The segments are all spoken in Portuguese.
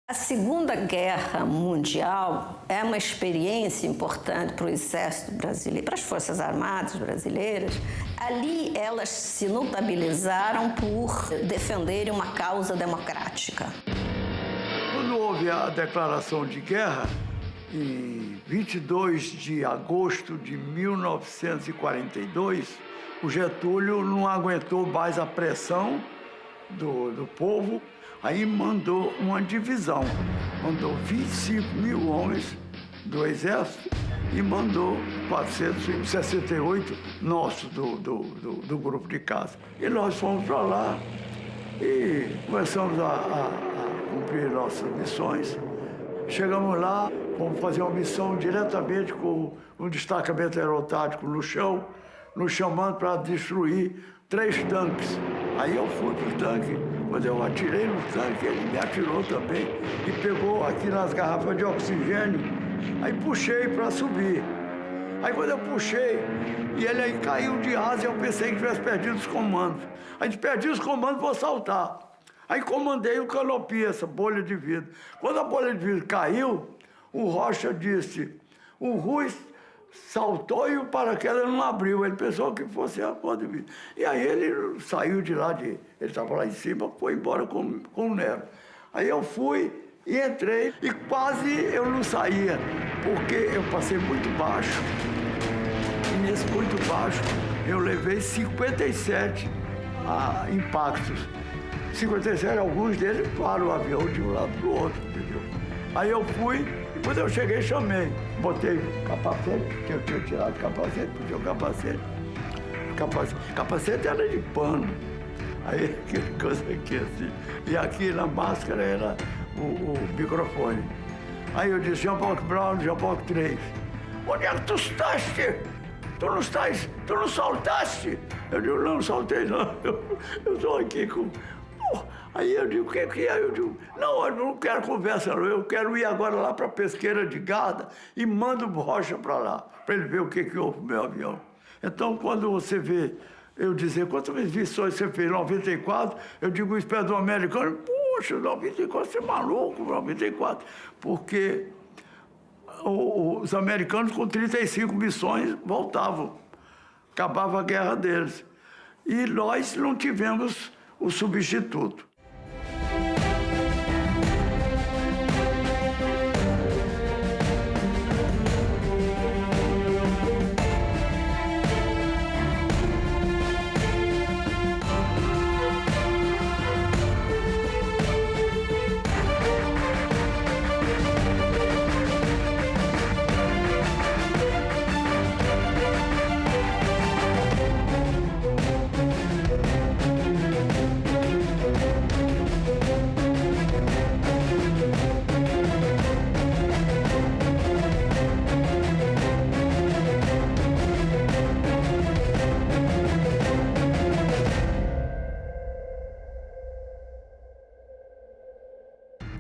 A Segunda Guerra Mundial é uma experiência importante para o Exército Brasileiro, para as Forças Armadas brasileiras. Ali elas se notabilizaram por defenderem uma causa democrática. Quando houve a declaração de guerra, em 22 de agosto de 1942, o Getúlio não aguentou mais a pressão do povo. Aí mandou uma divisão, mandou 25 mil homens do Exército e mandou 468 nossos do grupo de caça. E nós fomos para lá e começamos a cumprir nossas missões. Chegamos lá, fomos fazer uma missão diretamente com um destacamento aerotático no chão, nos chamando para destruir 3 tanques. Aí eu fui pro tanque, quando eu atirei no tanque, ele me atirou também e pegou aqui nas garrafas de oxigênio, aí puxei para subir. Aí quando eu puxei, e ele aí caiu de asa, eu pensei que tivesse perdido os comandos. Aí perdi os comandos, vou saltar. Aí comandei o canopy, essa bolha de vidro. Quando a bolha de vidro caiu, o Rocha disse, o Rui saltou e o paraquedas não abriu. Ele pensou que fosse a porta de vidro. E aí ele saiu de lá, ele estava lá em cima, foi embora com o Nero. Aí eu fui e entrei e quase eu não saía, porque eu passei muito baixo. E nesse muito baixo eu levei 57 impactos. 57, alguns deles para o avião de um lado para o outro, entendeu? Aí eu fui. Quando eu cheguei, chamei. Botei capacete, que eu tinha tirado o capacete, puxei o capacete. Capacete era de pano. Aí, aquela coisa aqui assim. E aqui na máscara era o microfone. Aí eu disse, Jean Paul Brown, Jean Paul 3. Onde é que tu estás? Tu não saltaste? Eu digo, não saltei não. Eu estou aqui com... Aí eu digo, o que é? Eu digo, não, eu não quero conversa, não. Eu quero ir agora lá para a pesqueira de Garda e mando o Rocha para lá, para ele ver o que houve no meu avião. Então, quando você vê eu dizer, quantas missões você fez? 94, eu digo, o espelho do americano, poxa, 94, você é maluco, 94. Porque os americanos com 35 missões voltavam, acabava a guerra deles. E nós não tivemos o substituto.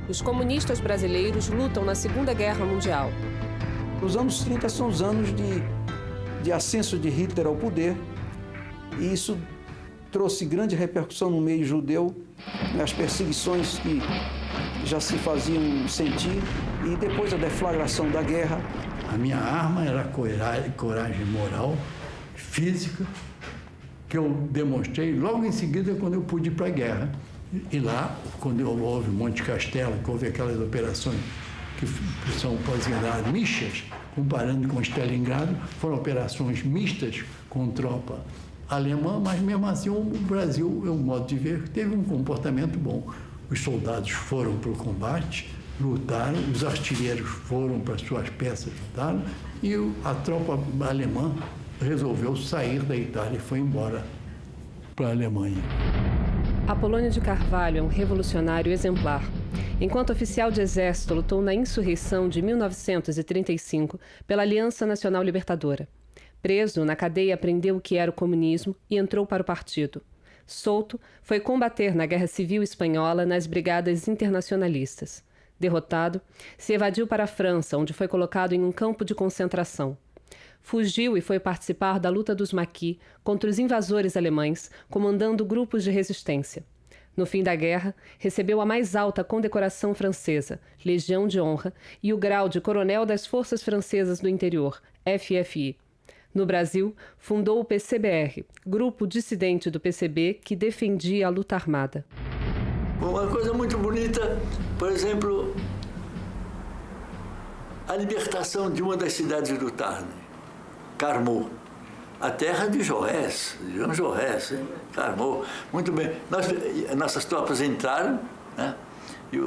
Os comunistas brasileiros lutam na Segunda Guerra Mundial. Os anos 30 são os anos de ascenso de Hitler ao poder, e isso trouxe grande repercussão no meio judeu, as perseguições que já se faziam sentir, e depois a deflagração da guerra. A minha arma era coragem moral, física, que eu demonstrei logo em seguida quando eu pude ir para a guerra. E lá, quando houve Monte Castelo, que houve aquelas operações que são consideradas mistas, comparando com Stalingrado, foram operações mistas com tropa alemã, mas mesmo assim o Brasil, o modo de ver, teve um comportamento bom. Os soldados foram para o combate, lutaram, os artilheiros foram para suas peças, lutaram, e a tropa alemã resolveu sair da Itália e foi embora para a Alemanha. Apolônio de Carvalho é um revolucionário exemplar. Enquanto oficial de exército, lutou na insurreição de 1935 pela Aliança Nacional Libertadora. Preso, na cadeia aprendeu o que era o comunismo e entrou para o partido. Solto, foi combater na Guerra Civil Espanhola nas Brigadas Internacionalistas. Derrotado, se evadiu para a França, onde foi colocado em um campo de concentração. Fugiu e foi participar da luta dos Maquis contra os invasores alemães, comandando grupos de resistência. No fim da guerra, recebeu a mais alta condecoração francesa, Legião de Honra, e o grau de Coronel das Forças Francesas do Interior, FFI. No Brasil, fundou o PCBR, grupo dissidente do PCB que defendia a luta armada. Uma coisa muito bonita, por exemplo, a libertação de uma das cidades do Tarn, Carmaux. A terra de Jaurès, Jean Jaurès, Carmaux, muito bem. Nossas tropas entraram, né, e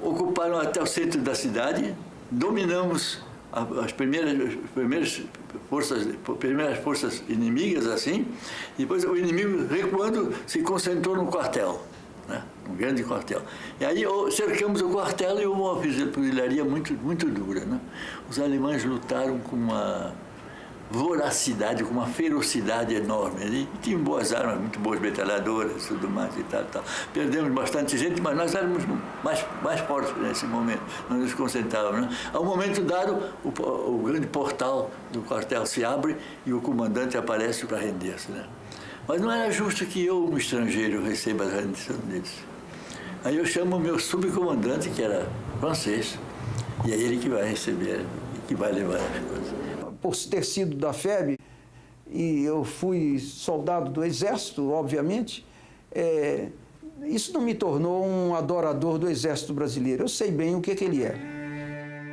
ocuparam até o centro da cidade, dominamos as primeiras forças inimigas, assim, e depois o inimigo, recuando, se concentrou no quartel, né, um grande quartel. E aí cercamos o quartel e houve uma fuzilaria muito dura, né? Os alemães lutaram com uma voracidade, com uma ferocidade enorme. E tinham boas armas, muito boas metralhadoras, tudo mais e tal. Perdemos bastante gente, mas nós éramos mais fortes nesse momento. Nós nos concentrávamos, né? A um momento dado, o grande portal do quartel se abre e o comandante aparece para render-se, né? Mas não era justo que eu, um estrangeiro, receba a rendição deles. Aí eu chamo o meu subcomandante, que era francês, e é ele que vai receber, que vai levar as coisas. Por ter sido da FEB, e eu fui soldado do Exército, obviamente, isso não me tornou um adorador do Exército brasileiro. Eu sei bem o que ele é.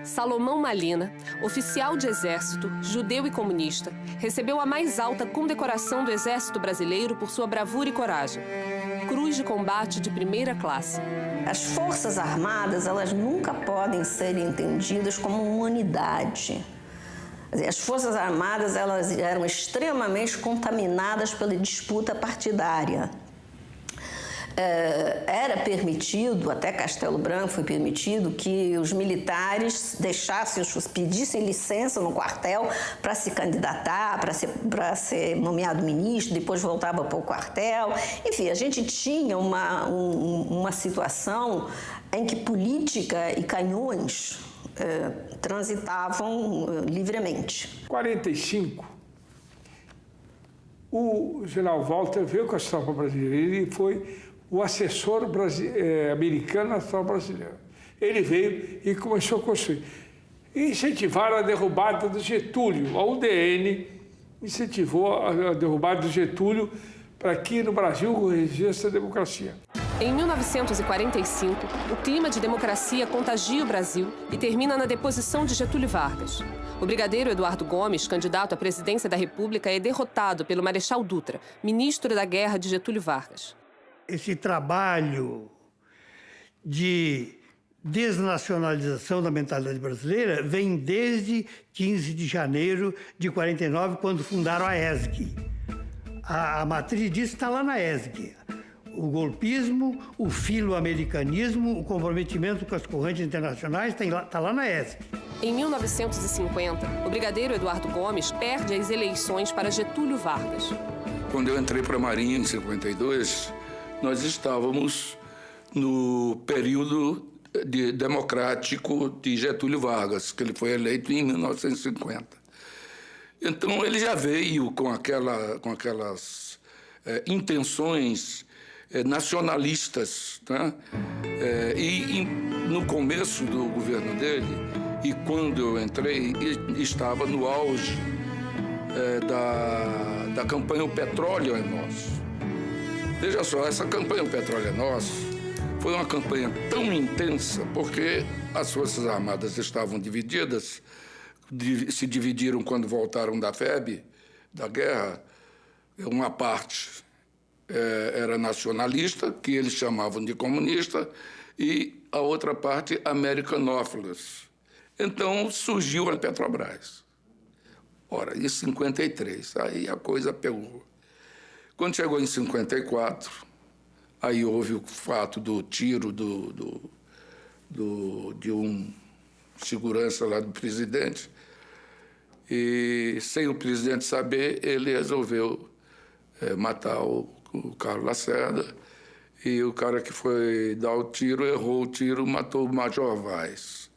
Salomão Malina, oficial de exército, judeu e comunista, recebeu a mais alta condecoração do Exército Brasileiro por sua bravura e coragem. Cruz de Combate de primeira classe. As Forças Armadas, elas nunca podem ser entendidas como uma unidade. As Forças Armadas, elas eram extremamente contaminadas pela disputa partidária. Era permitido, até Castelo Branco foi permitido, que os militares pedissem licença no quartel para se candidatar, para ser nomeado ministro, depois voltava para o quartel. Enfim, a gente tinha uma situação em que política e canhões transitavam livremente. Em 1945, o general Walter veio com a tropa brasileira. Ele foi o assessor americano da tropa brasileira. Ele veio e começou a construir. Incentivaram a derrubada do Getúlio. A UDN incentivou a derrubada do Getúlio para que no Brasil regesse a democracia. Em 1945, o clima de democracia contagia o Brasil e termina na deposição de Getúlio Vargas. O brigadeiro Eduardo Gomes, candidato à presidência da República, é derrotado pelo Marechal Dutra, ministro da Guerra de Getúlio Vargas. Esse trabalho de desnacionalização da mentalidade brasileira vem desde 15 de janeiro de 49, quando fundaram a ESG. A matriz disso está lá na ESG. O golpismo, o filo-americanismo, o comprometimento com as correntes internacionais está lá na ESG. Em 1950, o brigadeiro Eduardo Gomes perde as eleições para Getúlio Vargas. Quando eu entrei para a Marinha, em 52, nós estávamos no período democrático de Getúlio Vargas, que ele foi eleito em 1950. Então, ele já veio com aquelas intenções nacionalistas, né? E no começo do governo dele, e quando eu entrei, estava no auge da campanha O Petróleo é Nosso. Veja só, essa campanha O Petróleo é Nosso foi uma campanha tão intensa porque as Forças Armadas estavam divididas, se dividiram quando voltaram da FEB, da guerra. Uma parte era nacionalista, que eles chamavam de comunista, e a outra parte americanófilos. Então surgiu a Petrobras. Ora, em 53, aí a coisa pegou. Quando chegou em 54, aí houve o fato do tiro de um segurança lá do presidente, e sem o presidente saber, ele resolveu matar o Carlos Lacerda, e o cara que foi dar o tiro errou o tiro, matou o Major Vaz.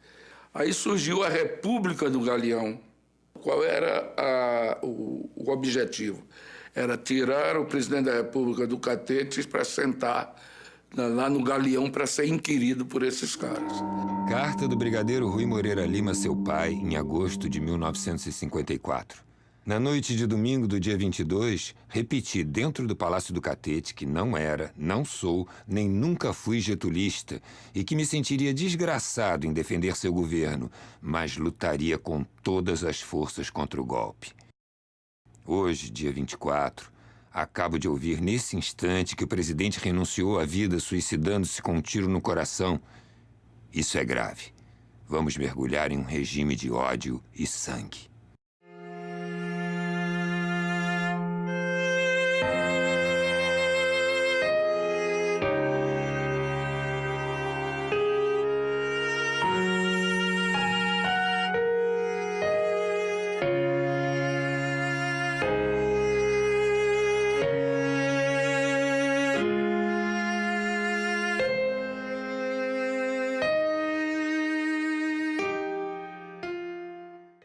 Aí surgiu a República do Galeão. Qual era o objetivo? era tirar o presidente da República do catete para sentar lá no galeão para ser inquirido por esses caras. Carta do brigadeiro Rui Moreira Lima, seu pai, em agosto de 1954. Na noite de domingo do dia 22, repeti dentro do Palácio do Catete que não era, não sou, nem nunca fui getulista e que me sentiria desgraçado em defender seu governo, mas lutaria com todas as forças contra o golpe. Hoje, dia 24, acabo de ouvir nesse instante que o presidente renunciou à vida suicidando-se com um tiro no coração. Isso é grave. Vamos mergulhar em um regime de ódio e sangue.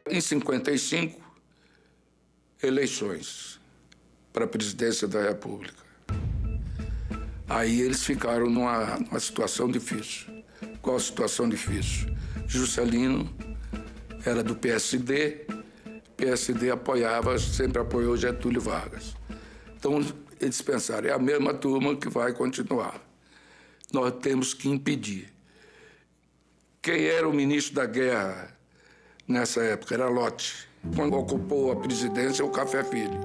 Em 55, eleições para a presidência da República. Aí eles ficaram numa situação difícil. Qual a situação difícil? Juscelino era do PSD, PSD sempre apoiou Getúlio Vargas. Então, eles pensaram, é a mesma turma que vai continuar. Nós temos que impedir. Quem era o ministro da Guerra nessa época? Era Lott. Quando ocupou a presidência, o Café Filho.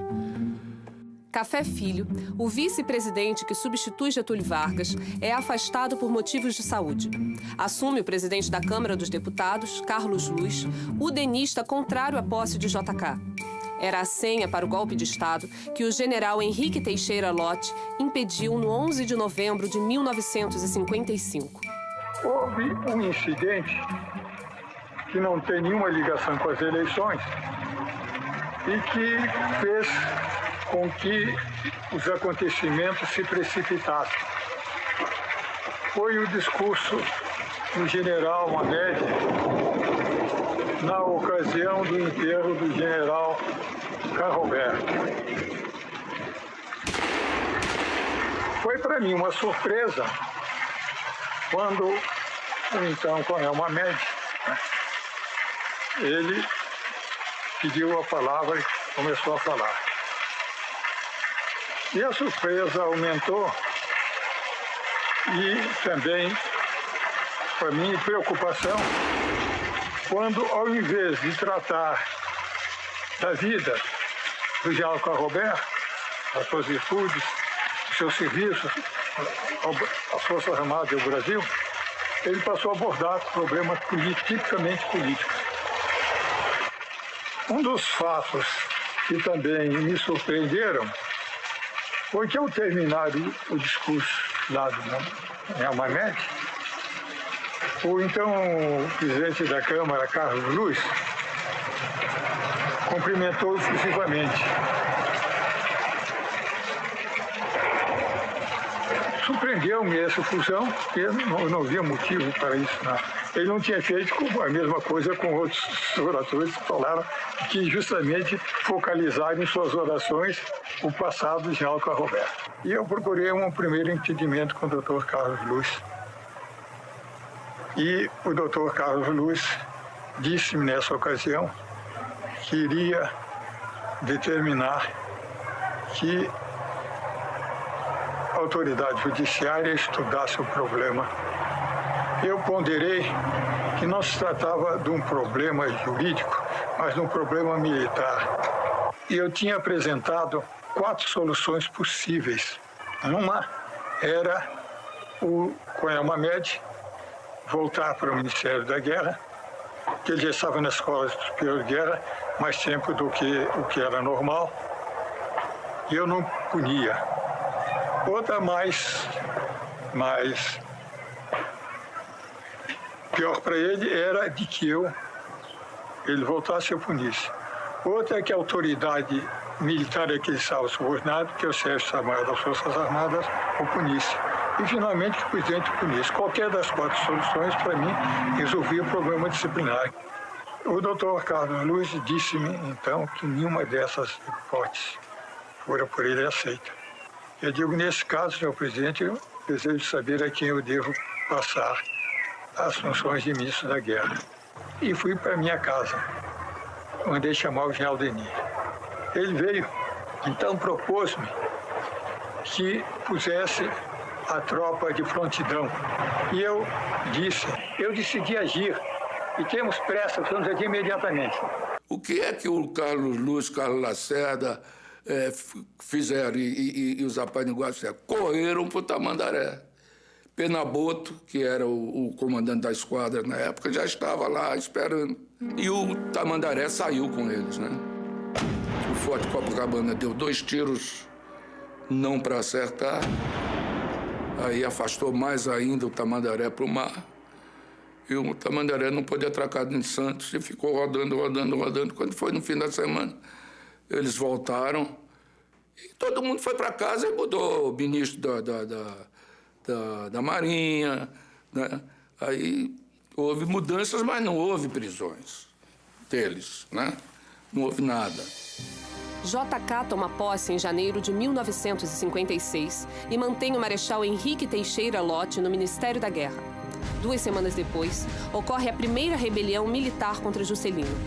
Café Filho, o vice-presidente que substitui Getúlio Vargas, é afastado por motivos de saúde. Assume o presidente da Câmara dos Deputados, Carlos Luz, udenista contrário à posse de JK. Era a senha para o golpe de Estado que o general Henrique Teixeira Lott impediu no 11 de novembro de 1955. Houve um incidente que não tem nenhuma ligação com as eleições e que fez com que os acontecimentos se precipitassem. Foi o discurso do general Mamed na ocasião do enterro do general Carroberto. Foi para mim uma surpresa quando o então coronel Mamed, ele pediu a palavra e começou a falar. E a surpresa aumentou e também, para mim, preocupação, quando, ao invés de tratar da vida do general Carroberto, das suas virtudes, dos seus serviços às Forças Armadas do Brasil, ele passou a abordar problemas tipicamente políticos. Um dos fatos que também me surpreenderam foi que, ao terminar o discurso lá do Mamed, o então presidente da Câmara, Carlos Luz, cumprimentou efusivamente. Surpreendeu-me essa fusão, porque eu não havia motivo para isso. Não. Ele não tinha feito a mesma coisa com outros oradores que falaram que justamente focalizaram em suas orações o passado do general Carroberto. E eu procurei um primeiro entendimento com o Dr. Carlos Luz. E o Dr. Carlos Luz disse-me nessa ocasião que iria determinar que a autoridade judiciária estudasse o problema. Eu ponderei que não se tratava de um problema jurídico, mas de um problema militar. E eu tinha apresentado 4 soluções possíveis. Uma era o coronel Mamed voltar para o Ministério da Guerra, que ele já estava na Escola Superior de Guerra mais tempo do que o que era normal, e eu não punia. Outra mais pior para ele era de que ele voltasse e eu punisse. Outra é que a autoridade militar a que ele estava subordinado, que é o Sérgio-Maior das Forças Armadas, o punisse. E, finalmente, que o presidente punisse. Qualquer das 4 soluções, para mim, resolvia o problema disciplinar. O doutor Carlos Luz disse-me, então, que nenhuma dessas hipóteses fora por ele aceita. Eu digo, nesse caso, senhor presidente, eu desejo saber a quem eu devo passar as funções de ministro da Guerra. E fui para minha casa. Mandei chamar o general Denis. Ele veio, então propôs-me que pusesse a tropa de prontidão. E eu disse, eu decidi agir e temos pressa, precisamos agir imediatamente. O que é que o Carlos Luz, Carlos Lacerda fizeram e os apaniguados fizeram? Correram para o Tamandaré. Penaboto, que era o comandante da esquadra na época, já estava lá esperando. E o Tamandaré saiu com eles, né? O Forte Copacabana deu 2 tiros, não para acertar. Aí afastou mais ainda o Tamandaré para o mar. E o Tamandaré não pôde atracar em Santos e ficou rodando. Quando foi no fim da semana, eles voltaram e todo mundo foi para casa e mudou o ministro da Marinha, né? Aí houve mudanças, mas não houve prisões deles, né? Não houve nada. JK toma posse em janeiro de 1956 e mantém o Marechal Henrique Teixeira Lott no Ministério da Guerra. 2 semanas depois, ocorre a primeira rebelião militar contra Juscelino,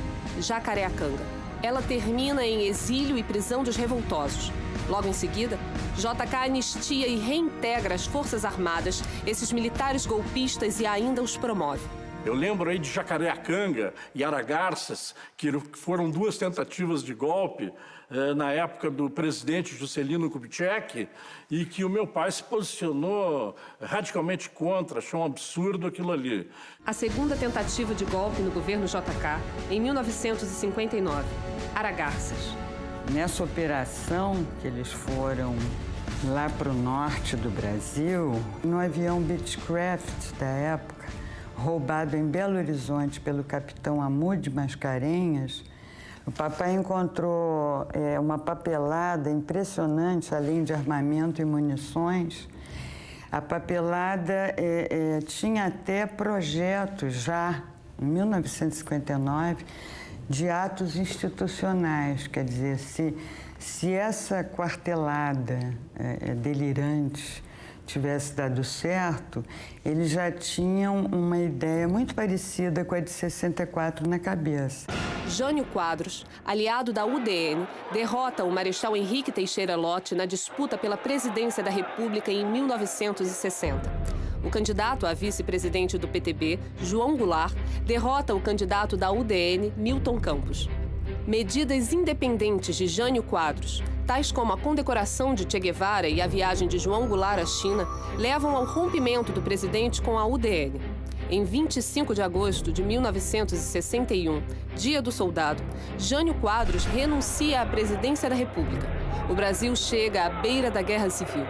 Jacareacanga. Ela termina em exílio e prisão dos revoltosos. Logo em seguida, JK anistia e reintegra as Forças Armadas, esses militares golpistas e ainda os promove. Eu lembro aí de Jacareacanga e Aragarças, que foram 2 tentativas de golpe na época do presidente Juscelino Kubitschek, e que o meu pai se posicionou radicalmente contra, achou um absurdo aquilo ali. A segunda tentativa de golpe no governo JK, em 1959, Aragarças. Nessa operação que eles foram lá para o norte do Brasil, no avião Beechcraft da época, roubado em Belo Horizonte pelo capitão Amude Mascarenhas, o papai encontrou uma papelada impressionante, além de armamento e munições. A papelada tinha até projetos já, em 1959, de atos institucionais. Quer dizer, se essa quartelada delirante tivesse dado certo, eles já tinham uma ideia muito parecida com a de 64 na cabeça. Jânio Quadros, aliado da UDN, derrota o Marechal Henrique Teixeira Lott na disputa pela presidência da República em 1960. O candidato a vice-presidente do PTB, João Goulart, derrota o candidato da UDN, Milton Campos. Medidas independentes de Jânio Quadros, tais como a condecoração de Che Guevara e a viagem de João Goulart à China, levam ao rompimento do presidente com a UDN. Em 25 de agosto de 1961, Dia do Soldado, Jânio Quadros renuncia à presidência da República. O Brasil chega à beira da Guerra Civil.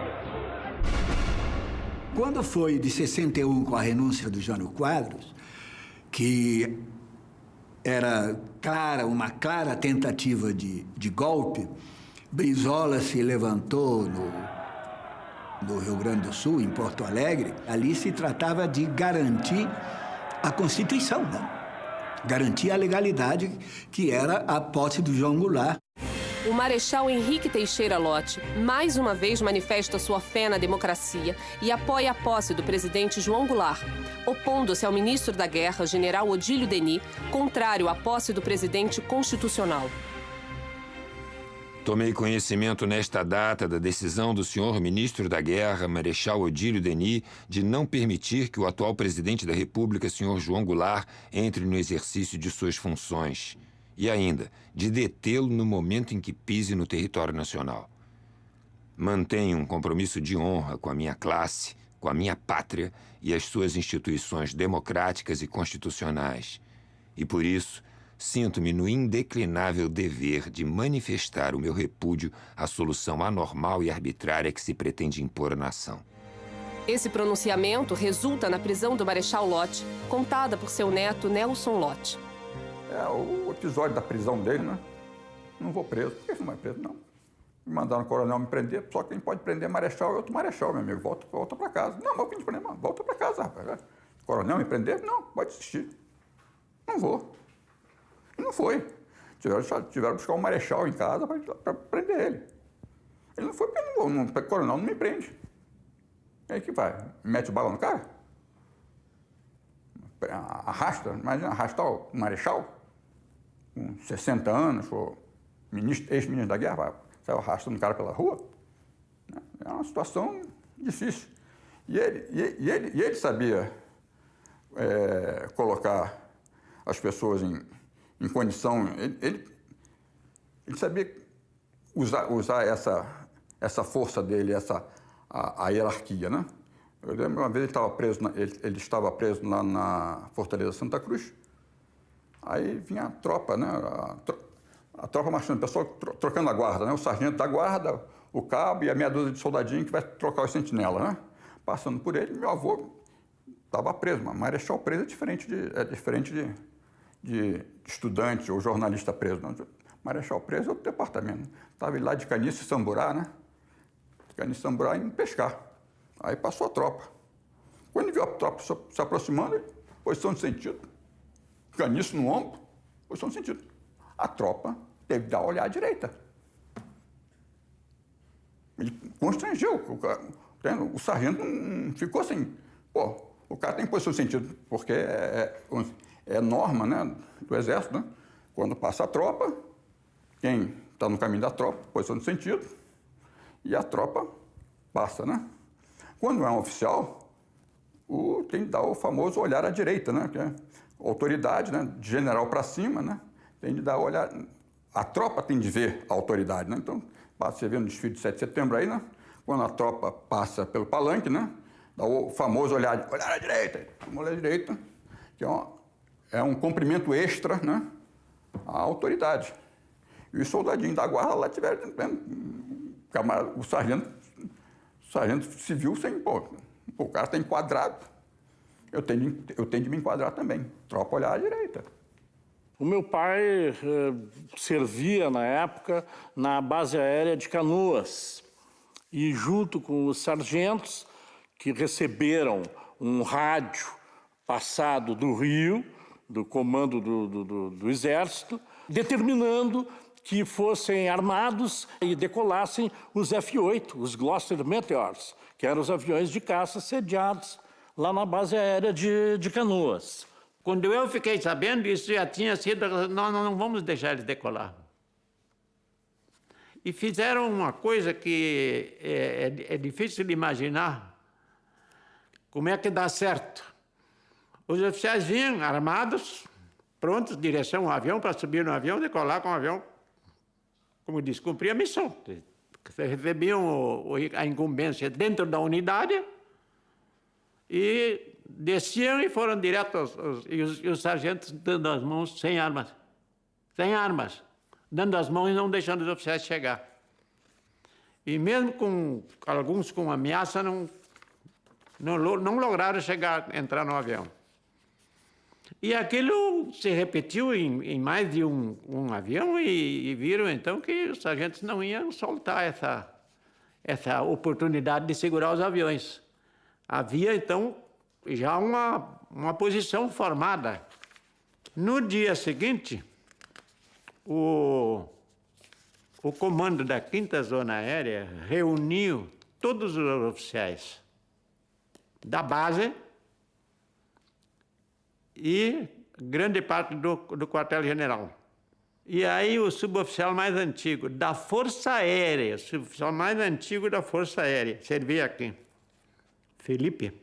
Quando foi de 61 com a renúncia do Jânio Quadros, que era uma clara tentativa de golpe, Brizola se levantou no Rio Grande do Sul, em Porto Alegre. Ali se tratava de garantir a Constituição, né? Garantir a legalidade, que era a posse do João Goulart. O Marechal Henrique Teixeira Lott mais uma vez manifesta sua fé na democracia e apoia a posse do presidente João Goulart, opondo-se ao ministro da Guerra, general Odílio Denis, contrário à posse do presidente constitucional. Tomei conhecimento nesta data da decisão do senhor ministro da Guerra, Marechal Odílio Denis, de não permitir que o atual presidente da República, senhor João Goulart, entre no exercício de suas funções. E ainda, de detê-lo no momento em que pise no território nacional. Mantenho um compromisso de honra com a minha classe, com a minha pátria e as suas instituições democráticas e constitucionais. E por isso, sinto-me no indeclinável dever de manifestar o meu repúdio à solução anormal e arbitrária que se pretende impor à nação. Esse pronunciamento resulta na prisão do Marechal Lott, contada por seu neto Nelson Lott. O episódio da prisão dele, né? Não vou preso. Por que você não vai preso? Não. Me mandaram o coronel me prender, só quem pode prender Marechal é outro Marechal, meu amigo. Volta para casa. Não, mas eu prender, não. Volta para casa, rapaz. O coronel me prender? Não, pode desistir. Não vou. E não foi. Tiveram que buscar um Marechal em casa para prender ele. Ele não foi porque o coronel não me prende. E aí que vai? Mete bala no cara? Arrasta, imagina, arrastar o marechal com 60 anos, ex-ministro da guerra, saiu arrastando o cara pela rua. É uma situação difícil. E ele sabia colocar as pessoas em condição, ele sabia usar essa força dele, a hierarquia, né? Eu lembro uma vez ele estava preso lá na Fortaleza Santa Cruz. Aí vinha a tropa, né? A tropa marchando, o pessoal trocando a guarda, né? O sargento da guarda, o cabo e a meia dúzia de soldadinhos que vai trocar os sentinelas, né? Passando por ele, meu avô estava preso, mas marechal preso é diferente de estudante ou jornalista preso. Não. Marechal preso é outro departamento. Estava ele lá de Caniço e Samburá, né? Caniço e Samburá indo pescar. Aí passou a tropa. Quando ele viu a tropa se aproximando, ele, posição de sentido. Caniço no ombro, posição de sentido. A tropa teve que dar a olhar à direita. Ele constrangeu. O sargento não ficou assim. Pô, o cara tem posição de sentido, porque é norma, né, do Exército, né? Quando passa a tropa, quem está no caminho da tropa, posição de sentido, e a tropa passa, né? Quando é um oficial, tem que dar o famoso olhar à direita, né? Que é autoridade, né? De general para cima, né? Tem de dar o olhar... A tropa tem de ver a autoridade, né? Então, você vê no desfile de 7 de setembro aí, né? Quando a tropa passa pelo palanque, né? Dá o famoso olhar à direita, olhar à direita, que é um cumprimento extra, né? À autoridade. E os soldadinhos da guarda lá tiveram... O sargento civil sem... Pô, o cara está enquadrado. Eu tenho de me enquadrar também. Tropa olhar à direita. O meu pai servia, na época, na base aérea de Canoas. E junto com os sargentos que receberam um rádio passado do Rio, do comando do Exército, determinando que fossem armados e decolassem os F-8, os Gloster Meteors, que eram os aviões de caça sediados lá na base aérea de Canoas. Quando eu fiquei sabendo, isso já tinha sido... Nós não vamos deixar eles decolar. E fizeram uma coisa que é difícil de imaginar. Como é que dá certo? Os oficiais vinham armados, prontos, direção ao avião, para subir no avião, decolar com o avião, como diz, cumprir a missão. Recebiam a incumbência dentro da unidade e desciam e foram direto e os sargentos dando as mãos sem armas. Sem armas. Dando as mãos e não deixando os oficiais chegar. E mesmo com alguns com ameaça, não lograram entrar no avião. E aquilo se repetiu em mais de um avião e viram então que os sargentos não iam soltar essa oportunidade de segurar os aviões. Havia então já uma posição formada. No dia seguinte, o comando da 5ª Zona Aérea reuniu todos os oficiais da base e grande parte do quartel-general. E aí o suboficial mais antigo da Força Aérea, o suboficial mais antigo da Força Aérea, servia aqui, Felipe.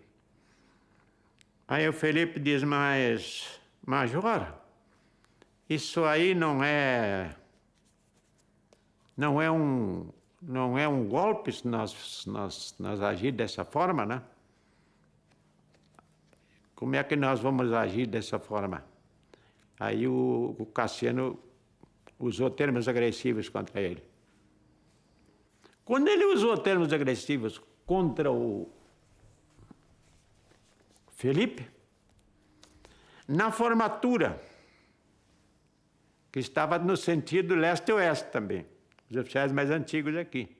Aí o Felipe diz, mas, major, isso aí não é um golpe se nós agir dessa forma, né? Como é que nós vamos agir dessa forma? Aí o Cassiano usou termos agressivos contra ele. Quando ele usou termos agressivos contra o Felipe, na formatura, que estava no sentido leste-oeste também, os oficiais mais antigos aqui.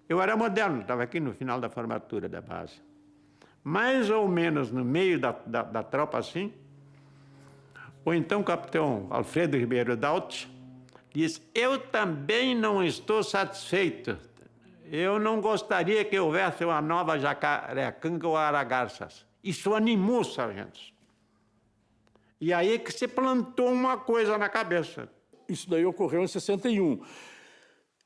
Eu era moderno, estava aqui no final da formatura da base. Mais ou menos no meio da tropa assim, o então capitão Alfredo Ribeiro Daut diz, eu também não estou satisfeito. eu não gostaria que houvesse uma nova Jacareacanga ou Aragarças. Isso animou os sargentos. E aí que se plantou uma coisa na cabeça. Isso daí ocorreu em 61.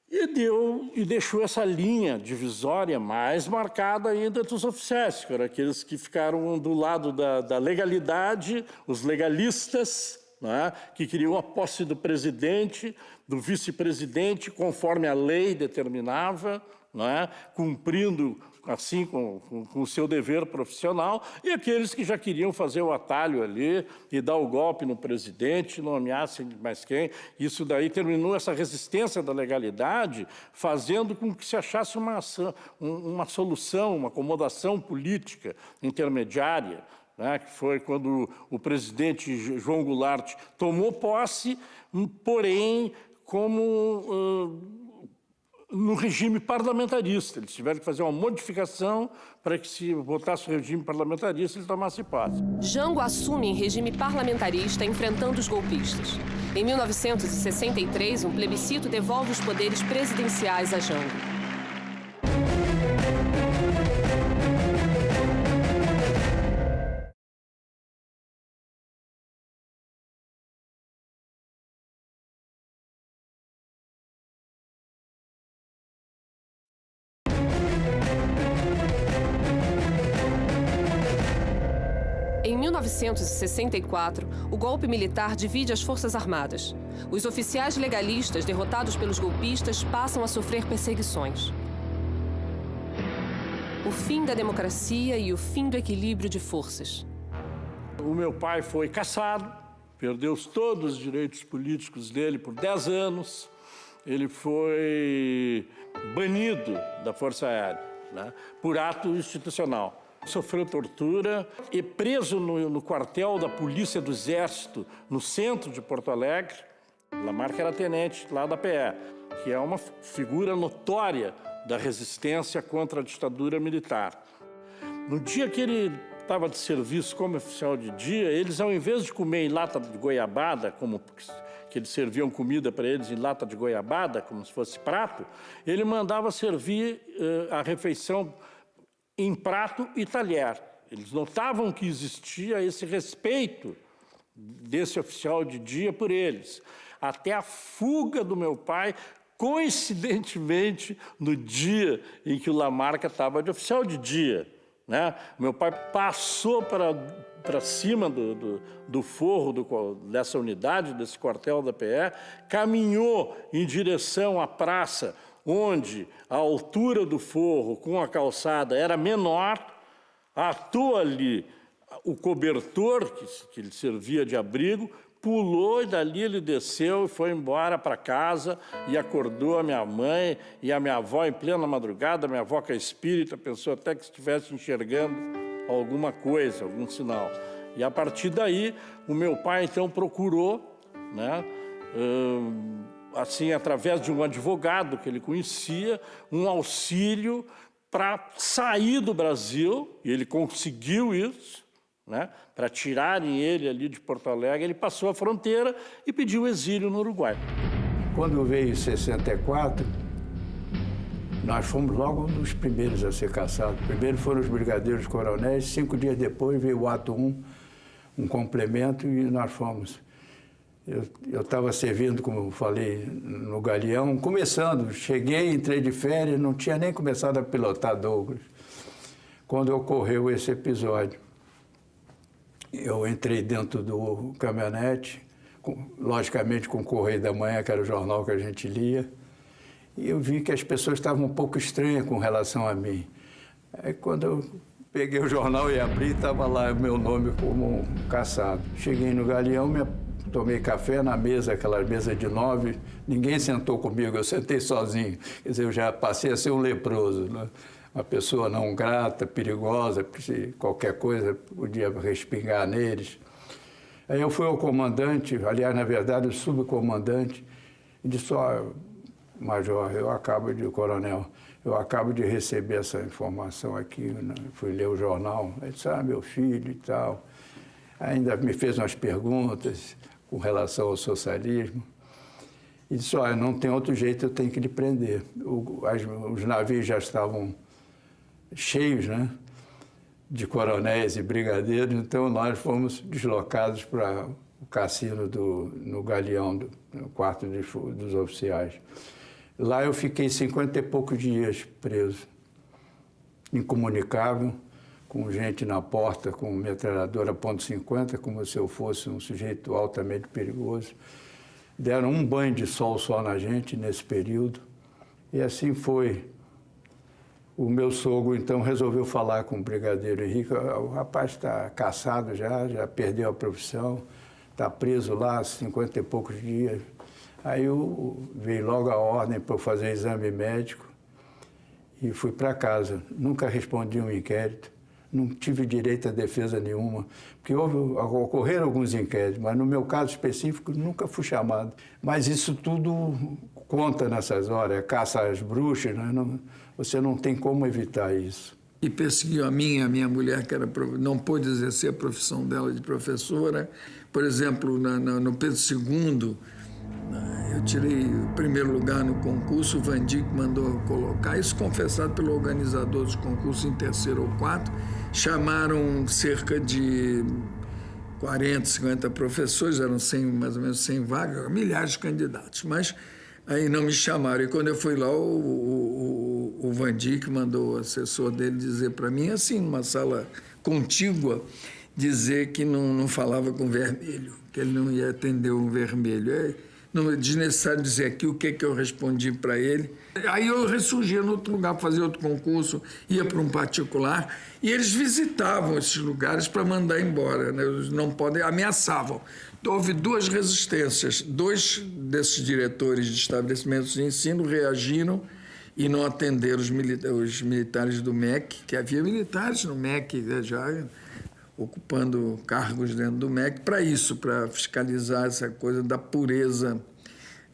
E deixou essa linha divisória mais marcada ainda dos oficiais, que eram aqueles que ficaram do lado da legalidade, os legalistas, né, que queriam a posse do presidente, do vice-presidente, conforme a lei determinava, né, cumprindo assim com o seu dever profissional, e aqueles que já queriam fazer o atalho ali e dar o golpe no presidente, não ameaçem mais quem. Isso daí terminou essa resistência da legalidade, fazendo com que se achasse uma solução, uma acomodação política intermediária, né, que foi quando o presidente João Goulart tomou posse, porém como no regime parlamentarista. Eles tiveram que fazer uma modificação para que se votasse o regime parlamentarista, ele tomasse posse. Jango assume em regime parlamentarista, enfrentando os golpistas. Em 1963, um plebiscito devolve os poderes presidenciais a Jango. Em 1964, o golpe militar divide as Forças Armadas. Os oficiais legalistas, derrotados pelos golpistas, passam a sofrer perseguições. O fim da democracia e o fim do equilíbrio de forças. O meu pai foi cassado, perdeu todos os direitos políticos dele por 10 anos. Ele foi banido da Força Aérea, né, por ato institucional. Sofreu tortura e preso no quartel da Polícia do Exército, no centro de Porto Alegre. Lamarck era tenente lá da PE, que é uma figura notória da resistência contra a ditadura militar. No dia que ele estava de serviço como oficial de dia, eles, ao invés de comer em lata de goiabada, que eles serviam comida para eles em lata de goiabada, como se fosse prato, ele mandava servir a refeição em prato e talher. Eles notavam que existia esse respeito desse oficial de dia por eles. Até a fuga do meu pai, coincidentemente, no dia em que o Lamarck estava de oficial de dia, né? Meu pai passou para cima do forro dessa unidade, desse quartel da PE, caminhou em direção à praça, onde a altura do forro com a calçada era menor, atou ali o cobertor, que lhe servia de abrigo, pulou e dali ele desceu e foi embora para casa e acordou a minha mãe e a minha avó em plena madrugada. Minha avó, que é espírita, pensou até que estivesse enxergando alguma coisa, algum sinal. E a partir daí, o meu pai então procurou, né, assim, através de um advogado que ele conhecia, um auxílio para sair do Brasil, e ele conseguiu isso, né, para tirarem ele ali de Porto Alegre. Ele passou a fronteira e pediu exílio no Uruguai. Quando veio em 64, nós fomos logo um dos primeiros a ser caçados. Primeiro foram os brigadeiros coronéis, 5 dias depois veio o ato 1, um complemento, e nós fomos. Eu estava servindo, como eu falei, no Galeão, começando. Cheguei, entrei de férias, não tinha nem começado a pilotar Douglas, quando ocorreu esse episódio. Eu entrei dentro do caminhonete, logicamente com o Correio da Manhã, que era o jornal que a gente lia, e eu vi que as pessoas estavam um pouco estranhas com relação a mim. Aí, quando eu peguei o jornal e abri, estava lá o meu nome como caçado. Cheguei no Galeão, tomei café na mesa, aquela mesa de 9, ninguém sentou comigo, eu sentei sozinho. Quer dizer, eu já passei a ser um leproso, né? Uma pessoa não grata, perigosa, porque se qualquer coisa podia respingar neles. Aí eu fui ao comandante, aliás, na verdade, o subcomandante, e disse: ó, major, coronel, eu acabo de receber essa informação aqui, né? Fui ler o jornal. Ele disse: ah, meu filho e tal. Ainda me fez umas perguntas com relação ao socialismo. e disse, olha, não tem outro jeito, eu tenho que lhe prender. Os navios já estavam cheios, né, de coronéis e brigadeiros, então nós fomos deslocados para o cassino no Galeão, no quarto dos oficiais. Lá eu fiquei 50 e poucos dias preso, incomunicável, com gente na porta, com metralhadora .50, como se eu fosse um sujeito altamente perigoso. Deram um banho de sol só na gente nesse período. E assim foi. O meu sogro, então, resolveu falar com o brigadeiro Henrique. O rapaz está caçado já perdeu a profissão, está preso lá há 50 e poucos dias. Aí veio logo a ordem para eu fazer exame médico e fui para casa. Nunca respondi um inquérito, não tive direito a defesa nenhuma, porque ocorreram alguns inquéritos, mas no meu caso específico nunca fui chamado. Mas isso tudo conta nessas horas, é caça às bruxas, né? Você não tem como evitar isso. E perseguiu a minha mulher, que não pôde exercer a profissão dela de professora. Por exemplo, no Pedro II, eu tirei o primeiro lugar no concurso, o Van Dyck mandou colocar, isso confessado pelo organizador dos concursos em terceiro ou quarto. Chamaram cerca de 40, 50 professores, eram mais ou menos 100 vagas, milhares de candidatos, mas aí não me chamaram. E quando eu fui lá, o Van Dyck mandou o assessor dele dizer para mim, assim, numa sala contígua, dizer que não falava com vermelho, que ele não ia atender o vermelho. Não é desnecessário dizer aqui o que eu respondi para ele. Aí eu ressurgia em outro lugar, fazia outro concurso, ia para um particular, e eles visitavam esses lugares para mandar embora, né? Eles não podem, ameaçavam. Houve duas resistências. 2 desses diretores de estabelecimentos de ensino reagiram e não atenderam os militares do MEC, que havia militares no MEC já ocupando cargos dentro do MEC, para isso, para fiscalizar essa coisa da pureza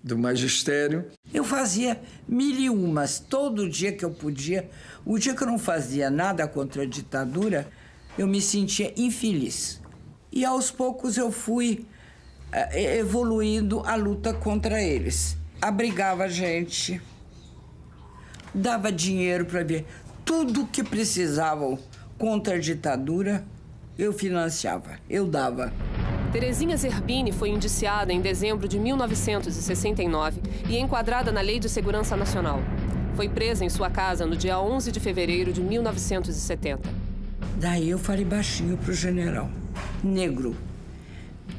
do magistério. Eu fazia 1001, todo dia que eu podia. O dia que eu não fazia nada contra a ditadura, eu me sentia infeliz. E aos poucos eu fui evoluindo a luta contra eles. Abrigava a gente, dava dinheiro para ver tudo que precisavam contra a ditadura, eu financiava, eu dava. Terezinha Zerbini foi indiciada em dezembro de 1969 e enquadrada na Lei de Segurança Nacional. Foi presa em sua casa no dia 11 de fevereiro de 1970. Daí eu falei baixinho pro general: negro,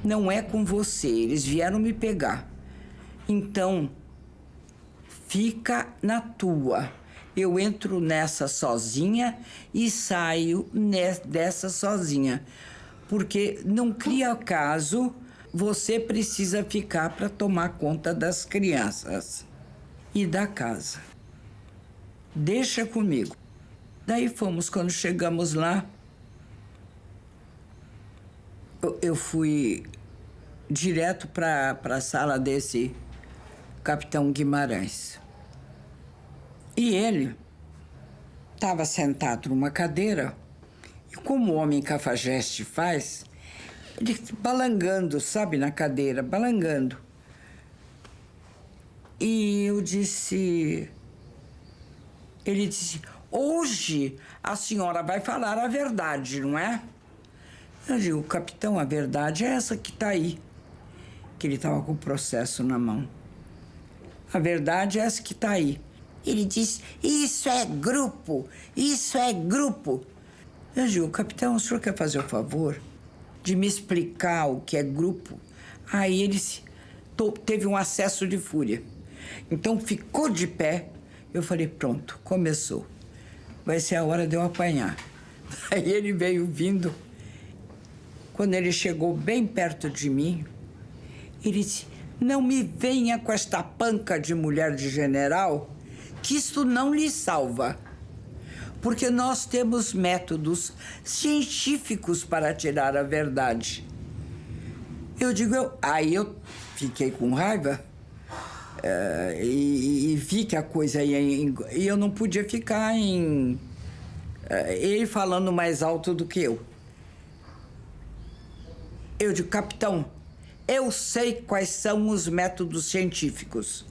não é com você, eles vieram me pegar. Então, fica na tua. Eu entro nessa sozinha e saio dessa sozinha. Porque não cria caso, você precisa ficar para tomar conta das crianças e da casa. Deixa comigo. Daí fomos, quando chegamos lá, eu fui direto para a sala desse capitão Guimarães. E ele estava sentado numa cadeira, e como o homem cafajeste faz, ele balangando, sabe, na cadeira, balangando. E eu disse... Ele disse: hoje a senhora vai falar a verdade, não é? Eu digo: capitão, a verdade é essa que está aí. Que ele estava com o processo na mão. A verdade é essa que está aí. Ele disse: isso é grupo, isso é grupo. Eu digo: capitão, o senhor quer fazer o favor de me explicar o que é grupo? Aí ele teve um acesso de fúria. Então ficou de pé. Eu falei: pronto, começou. Vai ser a hora de eu apanhar. Aí ele veio vindo. Quando ele chegou bem perto de mim, ele disse: não me venha com esta panca de mulher de general, que isto não lhe salva. Porque nós temos métodos científicos para tirar a verdade. Eu digo: aí eu fiquei com raiva e vi que a coisa ia... E eu não podia ficar ele falando mais alto do que eu. Eu digo: capitão, Eu sei quais são os métodos científicos.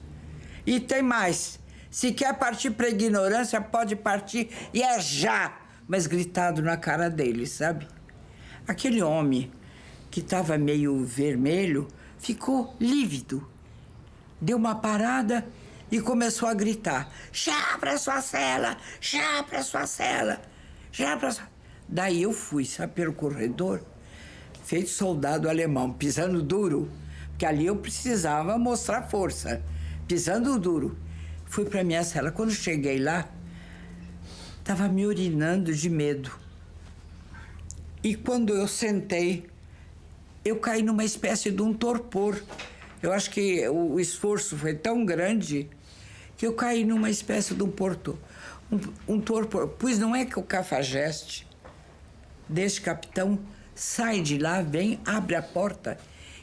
E tem mais. Se quer partir para a ignorância, pode partir e é já. Mas gritado na cara dele, sabe? Aquele homem que estava meio vermelho ficou lívido. Deu uma parada e começou a gritar. Já para sua cela! Já para sua cela! Já para sua... Daí eu fui, sabe, pelo corredor, feito soldado alemão, pisando duro. Porque ali eu precisava mostrar força. Pisando duro. Fui para minha cela. Quando cheguei lá, estava me urinando de medo. E quando eu sentei, eu caí numa espécie de um torpor. Eu acho que o esforço foi tão grande que eu caí numa espécie de um torpor. Pois não é que o cafajeste desse capitão sai de lá, vem, abre a porta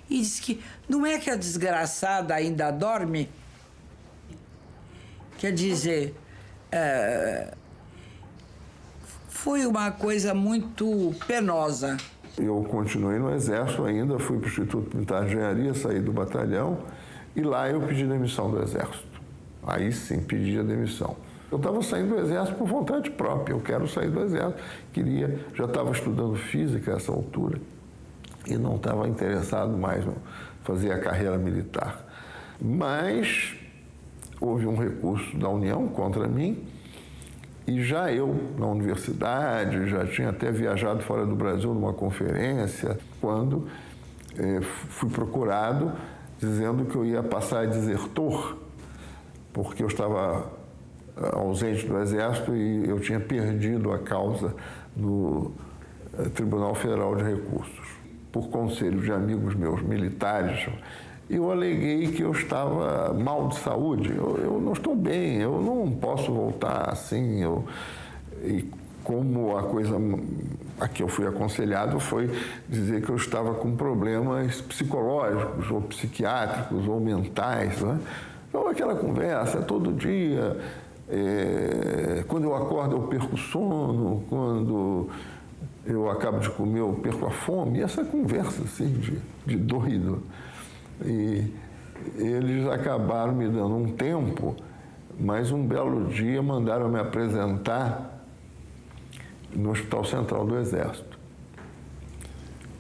e diz que não é que a desgraçada ainda dorme? Quer dizer, foi uma coisa muito penosa. Eu continuei no Exército ainda, fui para o Instituto Militar de Engenharia, saí do batalhão e lá eu pedi demissão do Exército. Aí sim, pedi a demissão. Eu estava saindo do Exército por vontade própria, eu quero sair do Exército. Já estava estudando física a essa altura e não estava interessado mais em fazer a carreira militar. Mas houve um recurso da União contra mim e já eu, na universidade, já tinha até viajado fora do Brasil numa conferência, quando fui procurado dizendo que eu ia passar a desertor, porque eu estava ausente do Exército e eu tinha perdido a causa no Tribunal Federal de Recursos. Por conselho de amigos meus militares, eu aleguei que eu estava mal de saúde. Eu não estou bem, eu não posso voltar assim. E como a coisa a que eu fui aconselhado foi dizer que eu estava com problemas psicológicos, ou psiquiátricos, ou mentais. Né? Então, aquela conversa todo dia. Quando eu acordo, eu perco o sono. Quando eu acabo de comer, eu perco a fome. E essa conversa assim, de doido. E eles acabaram me dando um tempo, mas um belo dia mandaram me apresentar no Hospital Central do Exército.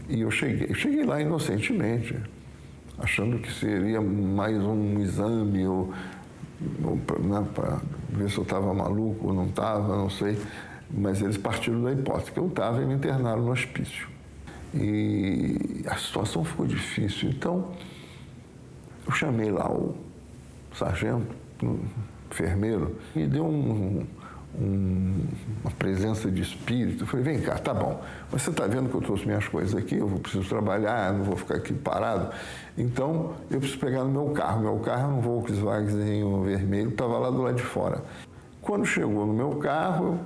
E eu cheguei lá inocentemente, achando que seria mais um exame para ver se eu estava maluco ou não estava, não sei. Mas eles partiram da hipótese que eu estava e me internaram no hospício. E a situação ficou difícil, então eu chamei lá o sargento, o enfermeiro, me deu uma presença de espírito. Eu falei, vem cá, tá bom, mas você está vendo que eu trouxe minhas coisas aqui, eu preciso trabalhar, não vou ficar aqui parado, então eu preciso pegar no meu carro. Meu carro é um Volkswagen vermelho, estava lá do lado de fora. Quando chegou no meu carro,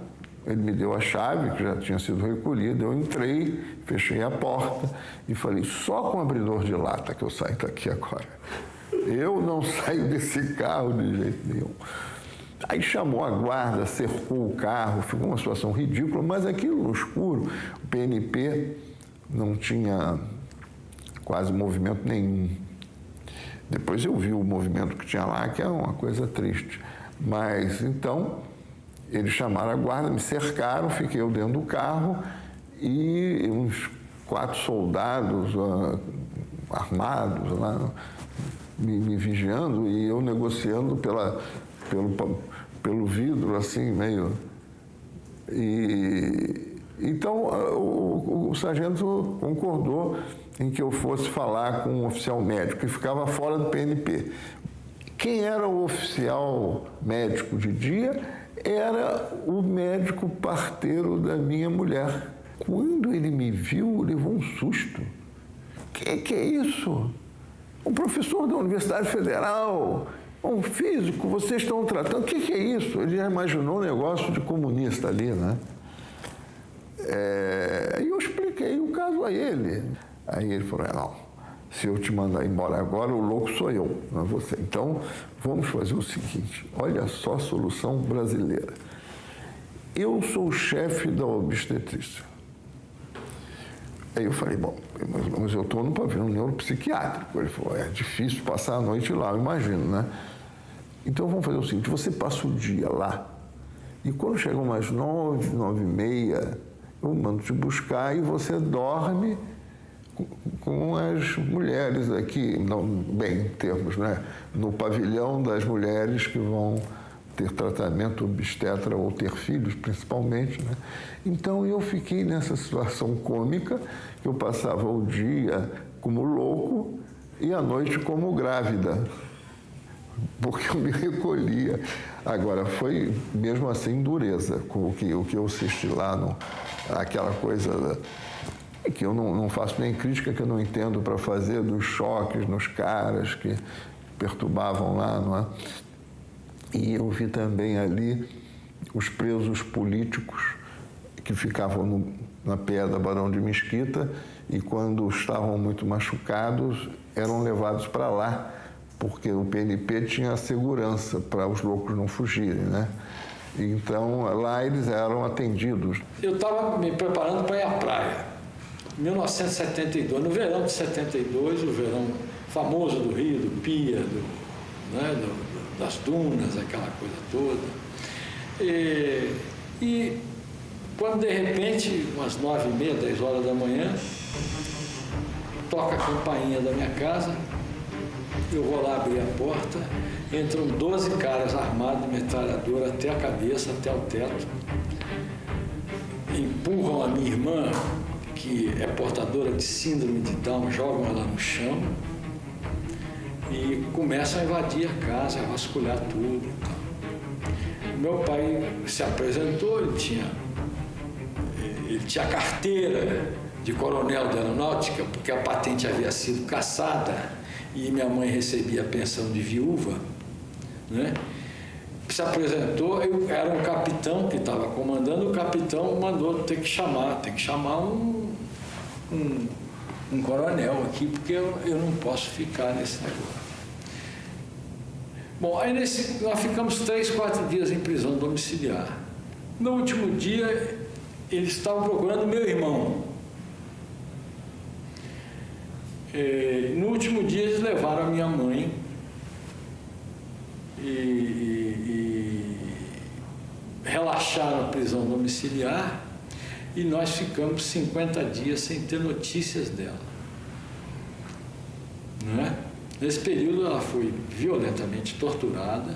ele me deu a chave, que já tinha sido recolhida, eu entrei, fechei a porta e falei, só com abridor de lata que eu saio daqui agora. Eu não saio desse carro de jeito nenhum. Aí chamou a guarda, cercou o carro, ficou uma situação ridícula, mas aquilo no escuro, o PNP não tinha quase movimento nenhum. Depois eu vi o movimento que tinha lá, que era uma coisa triste. Mas então eles chamaram a guarda, me cercaram, fiquei eu dentro do carro e uns 4 soldados armados lá me vigiando e eu negociando pelo vidro, assim, meio... Então, o sargento concordou em que eu fosse falar com um oficial médico que ficava fora do PNP. Quem era o oficial médico de dia era o médico parteiro da minha mulher. Quando ele me viu, levou um susto. Que é isso? Um professor da Universidade Federal, um físico, vocês estão tratando... O que é isso? Ele já imaginou um negócio de comunista ali, né? E eu expliquei o caso a ele. Aí ele falou, não, se eu te mandar embora agora, o louco sou eu, não é você. Então, vamos fazer o seguinte, olha só a solução brasileira. Eu sou o chefe da obstetrícia. Aí eu falei, bom, mas eu estou no pavilhão neuropsiquiátrico. Ele falou, é difícil passar a noite lá, eu imagino, né? Então vamos fazer o seguinte, você passa o dia lá, e quando chegam umas 9, 9h30, eu mando te buscar e você dorme com as mulheres aqui, não, bem, em termos, né? No pavilhão das mulheres que vão ter tratamento obstetra ou ter filhos, principalmente, né? Então, eu fiquei nessa situação cômica, que eu passava o dia como louco e a noite como grávida, porque eu me recolhia. Agora, foi mesmo assim dureza, com o que eu assisti lá, aquela coisa que eu não faço nem crítica, que eu não entendo para fazer, dos choques nos caras que perturbavam lá, não é? E eu vi também ali os presos políticos que ficavam na Pedra Barão de Mesquita e, quando estavam muito machucados, eram levados para lá, porque o PNP tinha segurança para os loucos não fugirem, né? Então, lá eles eram atendidos. Eu estava me preparando para ir à praia, em 1972, no verão de 72, o verão famoso do Rio, do Pia, das dunas, aquela coisa toda. E quando, de repente, umas 9h30, 10 horas da manhã, toca a campainha da minha casa, eu vou lá abrir a porta, entram 12 caras armados de metralhadora até a cabeça, até o teto, empurram a minha irmã, que é portadora de síndrome de Down, jogam ela no chão e começam a invadir a casa, a vasculhar tudo e tal. Meu pai se apresentou, ele tinha carteira de coronel de aeronáutica, porque a patente havia sido cassada e minha mãe recebia a pensão de viúva, né? Se apresentou, eu era um capitão que estava comandando, o capitão mandou tem que chamar um coronel aqui, porque eu não posso ficar nesse negócio. Bom, aí nós ficamos 3, 4 dias em prisão domiciliar. No último dia, eles estavam procurando meu irmão. No último dia, eles levaram a minha mãe e relaxaram a prisão domiciliar e nós ficamos 50 dias sem ter notícias dela. Não é? Nesse período, ela foi violentamente torturada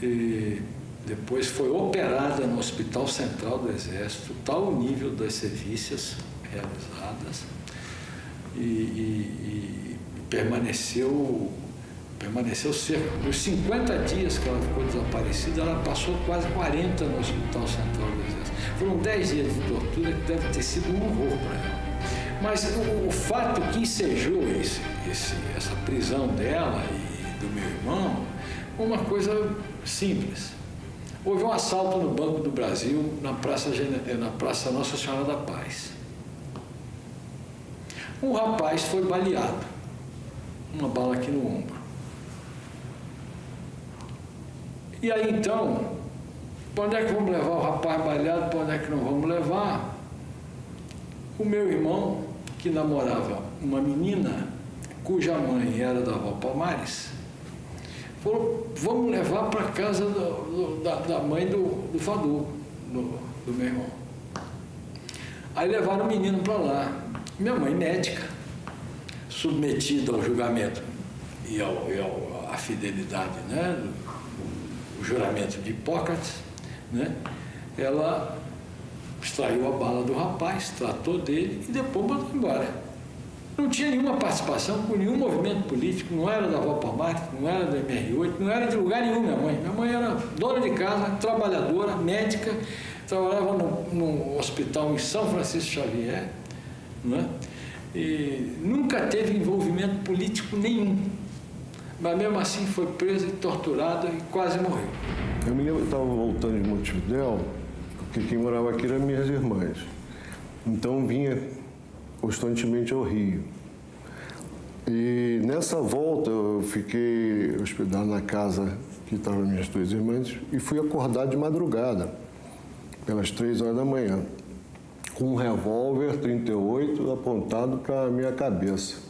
e depois foi operada no Hospital Central do Exército, tal o nível das sevícias realizadas, e permaneceu cerca dos 50 dias que ela ficou desaparecida, ela passou quase 40 no Hospital Central do Exército. Foram 10 dias de tortura que deve ter sido um horror para ela. Mas o fato que ensejou essa prisão dela e do meu irmão, uma coisa simples. Houve um assalto no Banco do Brasil, na Praça Nossa Senhora da Paz. Um rapaz foi baleado, uma bala aqui no ombro. E aí então, para onde é que vamos levar o rapaz baleado, para onde é que não vamos levar? O meu irmão, que namorava uma menina cuja mãe era da avó Palmares, falou, vamos levar para a casa da mãe do Fadu, do meu irmão. Aí levaram o menino para lá. Minha mãe, médica, submetida ao julgamento e à fidelidade, né, o juramento de Hipócrates, né, ela extraiu a bala do rapaz, tratou dele e depois mandou embora. Não tinha nenhuma participação com nenhum movimento político, não era da avó Palmares, não era do MR8, não era de lugar nenhum minha mãe. Minha mãe era dona de casa, trabalhadora, médica, trabalhava no hospital em São Francisco Xavier, né? E nunca teve envolvimento político nenhum. Mas mesmo assim foi presa e torturada e quase morreu. Eu me lembro que estava voltando de Montevidéu, porque quem morava aqui eram minhas irmãs. Então vinha constantemente ao Rio. E nessa volta eu fiquei hospedado na casa que estavam minhas 2 irmãs e fui acordado de madrugada, pelas 3 horas da manhã, com um revólver 38 apontado para a minha cabeça,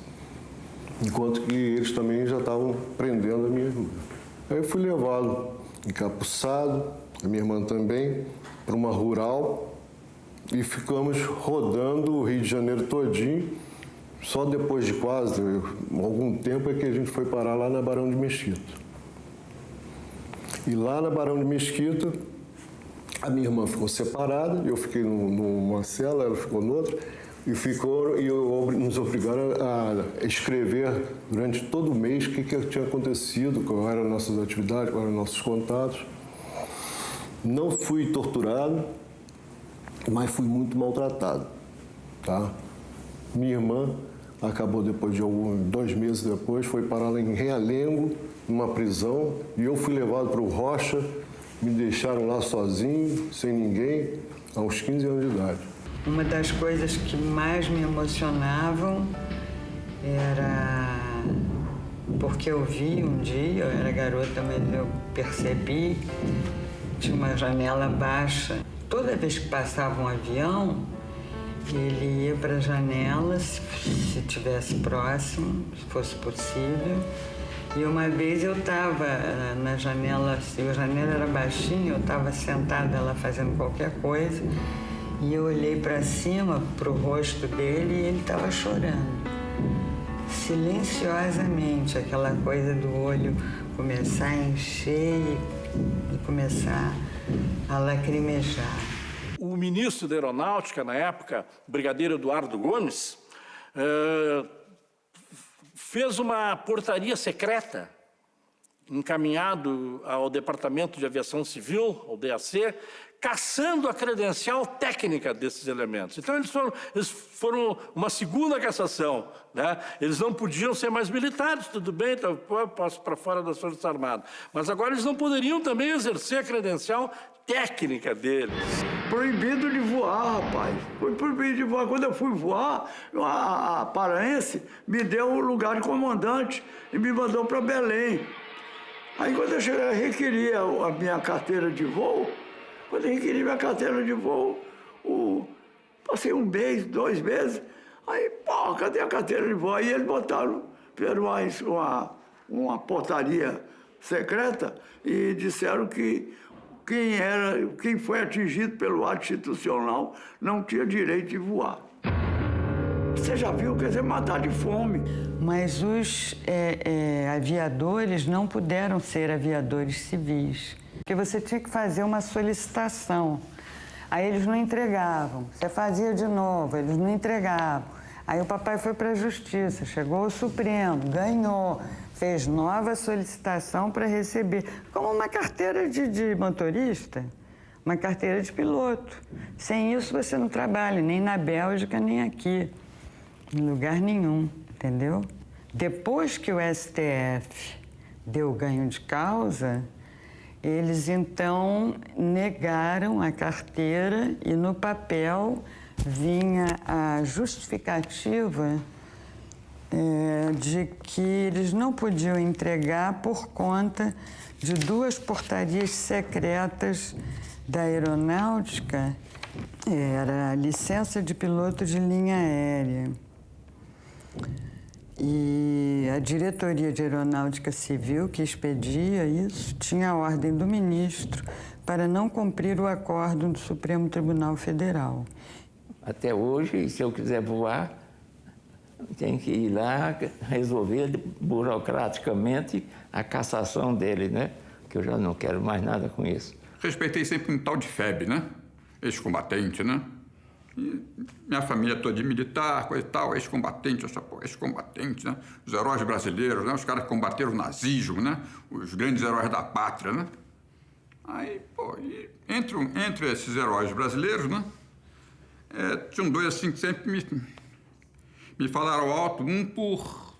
enquanto que eles também já estavam prendendo a minha irmã. Aí eu fui levado encapuçado, a minha irmã também, para uma rural e ficamos rodando o Rio de Janeiro todinho. Só depois de quase algum tempo é que a gente foi parar lá na Barão de Mesquita. E lá na Barão de Mesquita, a minha irmã ficou separada, eu fiquei numa cela, ela ficou noutra, e nos obrigaram a escrever durante todo o mês o que tinha acontecido, quais eram nossas atividades, quais eram nossos contatos. Não fui torturado, mas fui muito maltratado, tá? Minha irmã acabou depois de 2 meses depois, foi parar lá em Realengo, numa prisão, e eu fui levado para o Rocha, me deixaram lá sozinho, sem ninguém, aos 15 anos de idade. Uma das coisas que mais me emocionavam era porque eu vi um dia, eu era garota, mas eu percebi, tinha uma janela baixa. Toda vez que passava um avião, ele ia para a janela, se estivesse próximo, se fosse possível. E uma vez eu estava na janela, a janela era baixinha, eu estava sentada lá fazendo qualquer coisa, e eu olhei para cima, para o rosto dele, e ele estava chorando. Silenciosamente, aquela coisa do olho começar a encher e começar a lacrimejar. O ministro da Aeronáutica, na época, o brigadeiro Eduardo Gomes, fez uma portaria secreta, encaminhado ao Departamento de Aviação Civil, ao DAC, caçando a credencial técnica desses elementos. Então, eles foram uma segunda cassação, né? Eles não podiam ser mais militares, tudo bem, então, posso para fora das Forças Armadas. Mas agora eles não poderiam também exercer a credencial técnica deles. Proibido de voar, rapaz. Foi proibido de voar. Quando eu fui voar, a paraense me deu o lugar de comandante e me mandou para Belém. Aí, quando eu cheguei, eu requeria a minha carteira de voo. Quando eu requeri minha carteira de voo, passei 1 mês, 2 meses, aí, pô, cadê a carteira de voo? Aí eles botaram, fizeram uma portaria secreta e disseram que quem foi atingido pelo ato institucional não tinha direito de voar. Você já viu, quer dizer, matar de fome. Mas os aviadores não puderam ser aviadores civis. Porque você tinha que fazer uma solicitação. Aí eles não entregavam. Você fazia de novo, eles não entregavam. Aí o papai foi para a Justiça, chegou ao Supremo, ganhou, fez nova solicitação para receber. Como uma carteira de motorista, uma carteira de piloto. Sem isso você não trabalha, nem na Bélgica, nem aqui. Em lugar nenhum, entendeu? Depois que o STF deu ganho de causa, eles então negaram a carteira e no papel vinha a justificativa de que eles não podiam entregar por conta de 2 portarias secretas da Aeronáutica. Era a licença de piloto de linha aérea. E a Diretoria de Aeronáutica Civil, que expedia isso, tinha a ordem do ministro para não cumprir o acórdão do Supremo Tribunal Federal. Até hoje, se eu quiser voar, tem que ir lá resolver burocraticamente a cassação dele, né? Que eu já não quero mais nada com isso. Respeitei sempre um tal de FEB, né? Ex-combatente, né? E minha família toda de militar, coisa e tal, ex-combatente, né? Os heróis brasileiros, né? Os caras que combateram o nazismo, né? Os grandes heróis da pátria, né? Aí, pô, e entre esses heróis brasileiros, né? Tinham 2 assim que sempre me falaram alto, um por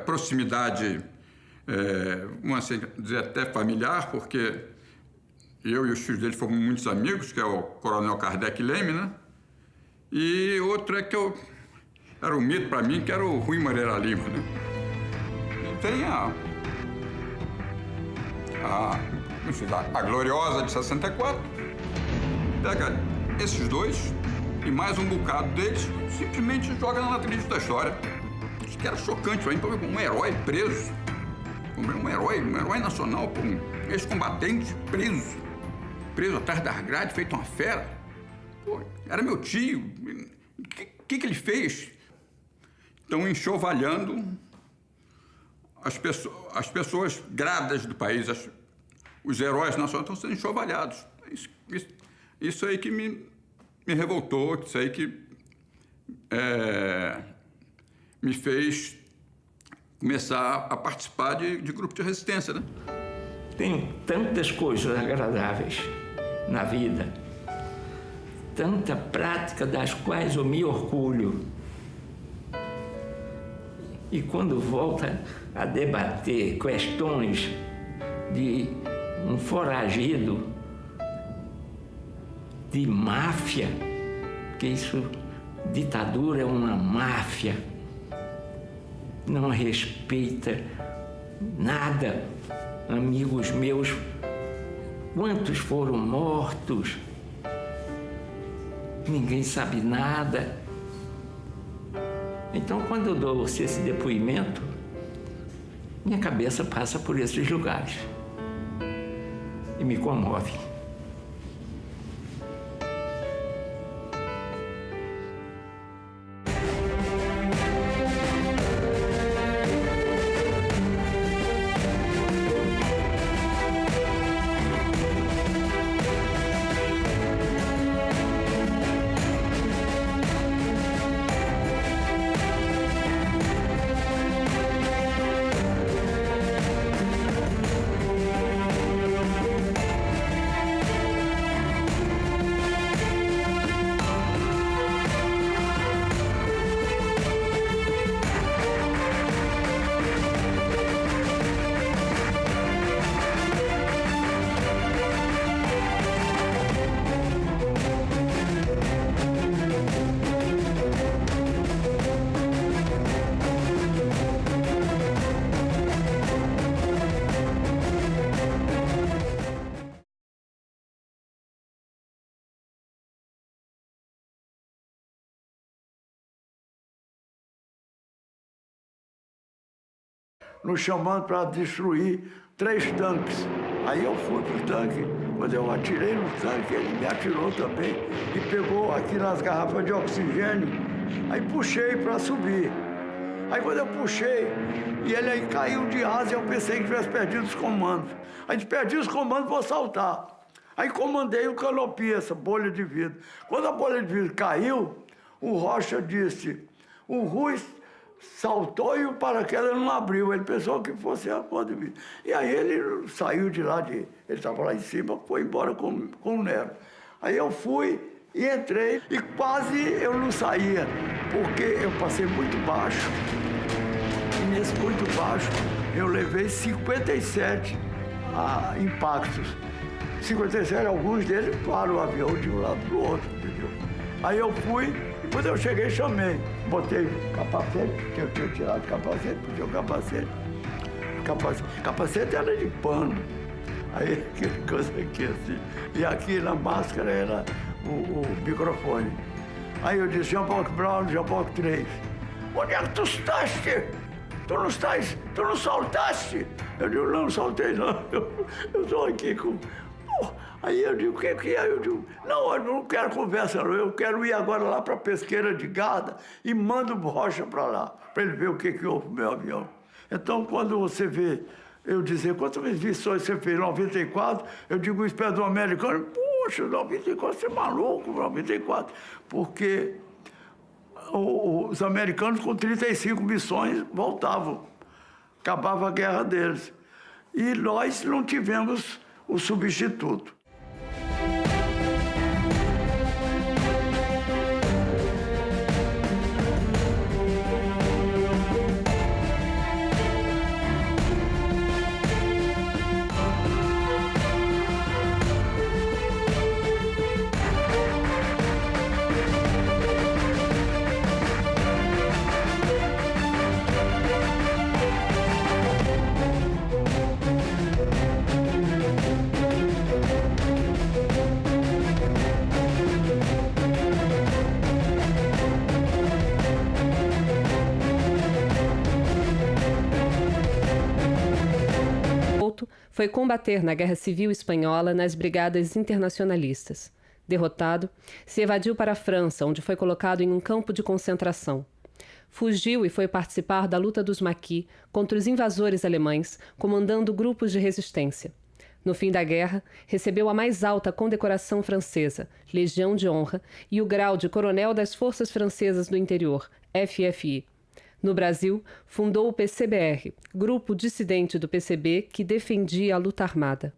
proximidade, vamos assim dizer, até familiar, porque eu e os filhos dele fomos muitos amigos, que é o Coronel Kardec Leme, né? E outro é que era um mito para mim, que era o Rui Moreira Lima, né? E tem a Gloriosa de 64. Pega esses 2 e mais um bocado deles simplesmente joga na trilha da história. Isso que era chocante para mim, para ver um herói preso. Um herói nacional, um ex-combatente preso atrás das grades, feito uma fera. Pô, era meu tio. O que ele fez? Estão enxovalhando as pessoas gradas do país, os heróis nacionais estão sendo enxovalhados. Isso aí que me revoltou, isso aí que me fez começar a participar de grupo de resistência, né? Tem tantas coisas agradáveis na vida, tanta prática das quais eu me orgulho. E quando volta a debater questões de um foragido, de máfia, que isso, ditadura é uma máfia, não respeita nada. Amigos meus, quantos foram mortos? Ninguém sabe nada. Então, quando eu dou esse depoimento, minha cabeça passa por esses lugares e me comove. nos chamando para destruir 3 tanques. Aí eu fui pro tanque, quando eu atirei no tanque, ele me atirou também e pegou aqui nas garrafas de oxigênio, aí puxei para subir. Aí quando eu puxei, e ele aí caiu de asa, eu pensei que tivesse perdido os comandos. Aí de perdi os comandos, vou saltar. Aí comandei o canopia, essa bolha de vidro. Quando a bolha de vidro caiu, o Rocha disse, o Rui saltou e o paraquedas não abriu. Ele pensou que fosse a porta de vidro. E aí ele saiu de lá, ele estava lá em cima, foi embora com o Nero. Aí eu fui e entrei e quase eu não saía, porque eu passei muito baixo. E nesse muito baixo eu levei 57 impactos. 57, alguns deles para o avião de um lado para o outro, entendeu? Aí eu fui, e quando eu cheguei, chamei. Botei capacete, que eu tinha tirado o capacete, puxei o capacete. Capacete era de pano. Aí, aquela coisa aqui assim. E aqui na máscara era o microfone. Aí eu disse, Jean Paul Brown, Jean Paul 3. Onde é que tu estás? Tu não saltaste? Eu digo, não saltei não. Eu estou aqui com... Aí eu digo, o que é? Eu digo, não, eu não quero conversa, não. Eu quero ir agora lá para a pesqueira de Garda e mando o Rocha para lá, para ele ver o que houve no meu avião. Então, quando você vê, eu dizer, quantas missões você fez? 94, eu digo isso perto do americano, poxa, 94, você é maluco, 94. Porque os americanos com 35 missões voltavam, acabava a guerra deles. E nós não tivemos o substituto. foi combater na Guerra Civil Espanhola nas Brigadas Internacionalistas. Derrotado, se evadiu para a França, onde foi colocado em um campo de concentração. Fugiu e foi participar da luta dos maquis contra os invasores alemães, comandando grupos de resistência. No fim da guerra, recebeu a mais alta condecoração francesa, Legião de Honra, e o grau de Coronel das Forças Francesas do Interior, FFI. No Brasil, fundou o PCBR, grupo dissidente do PCB que defendia a luta armada.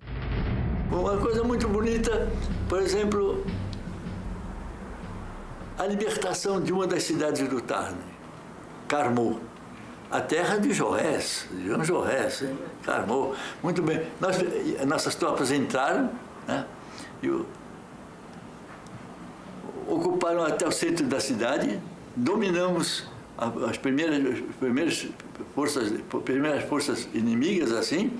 Uma coisa muito bonita, por exemplo, a libertação de uma das cidades do Tarn, Carmaux, a terra de Jaurès, de Jean Jaurès, Carmaux. Muito bem. Nossas tropas entraram, né, e ocuparam até o centro da cidade, dominamos as primeiras forças inimigas, assim,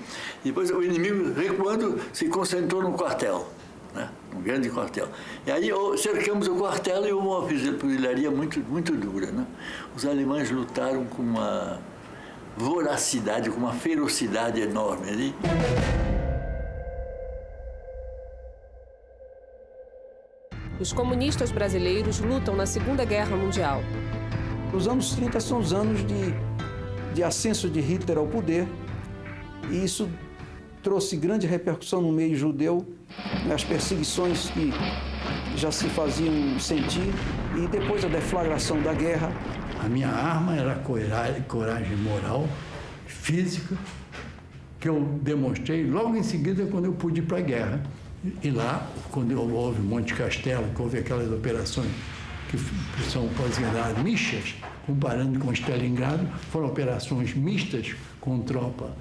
e depois o inimigo, recuando, se concentrou no quartel, né? Um grande quartel. E aí cercamos o quartel e houve uma fuzilaria muito dura, né? Os alemães lutaram com uma voracidade, com uma ferocidade enorme ali. Os comunistas brasileiros lutam na Segunda Guerra Mundial. Os anos 30 são os anos de ascenso de Hitler ao poder, e isso trouxe grande repercussão no meio judeu, nas perseguições que já se faziam sentir, e depois da deflagração da guerra. A minha arma era coragem moral, física, que eu demonstrei logo em seguida quando eu pude ir para a guerra. E lá, quando houve Monte Castelo, que houve aquelas operações que são consideradas mistas, comparando com Stalingrado, foram operações mistas com tropa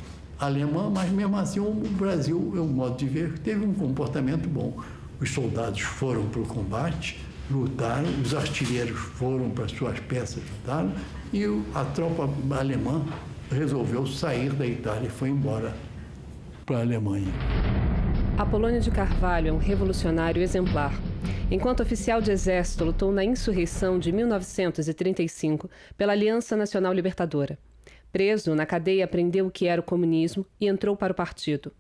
alemã, mas mesmo assim o Brasil, o modo de ver, teve um comportamento bom. Os soldados foram para o combate, lutaram, os artilheiros foram para suas peças, lutaram, e a tropa alemã resolveu sair da Itália e foi embora para a Alemanha. Apolônio de Carvalho é um revolucionário exemplar. Enquanto oficial de exército, lutou na insurreição de 1935 pela Aliança Nacional Libertadora. Preso, na cadeia aprendeu o que era o comunismo e entrou para o partido.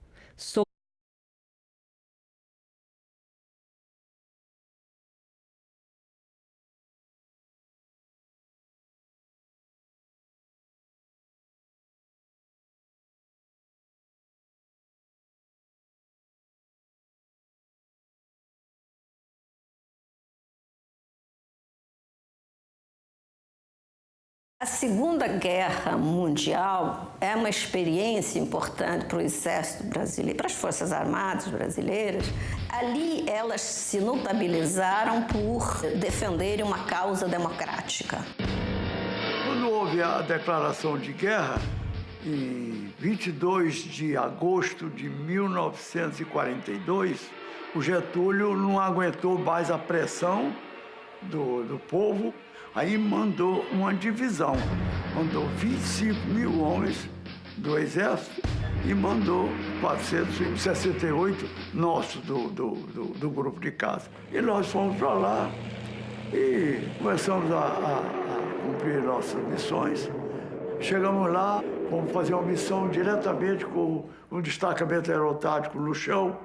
A Segunda Guerra Mundial é uma experiência importante para o Exército Brasileiro, para as Forças Armadas brasileiras. Ali elas se notabilizaram por defenderem uma causa democrática. Quando houve a declaração de guerra, em 22 de agosto de 1942, o Getúlio não aguentou mais a pressão do povo. Aí mandou uma divisão, mandou 25 mil homens do Exército e mandou 468 nossos do grupo de casa. E nós fomos para lá e começamos a cumprir nossas missões. Chegamos lá, fomos fazer uma missão diretamente com um destacamento aerotático no chão.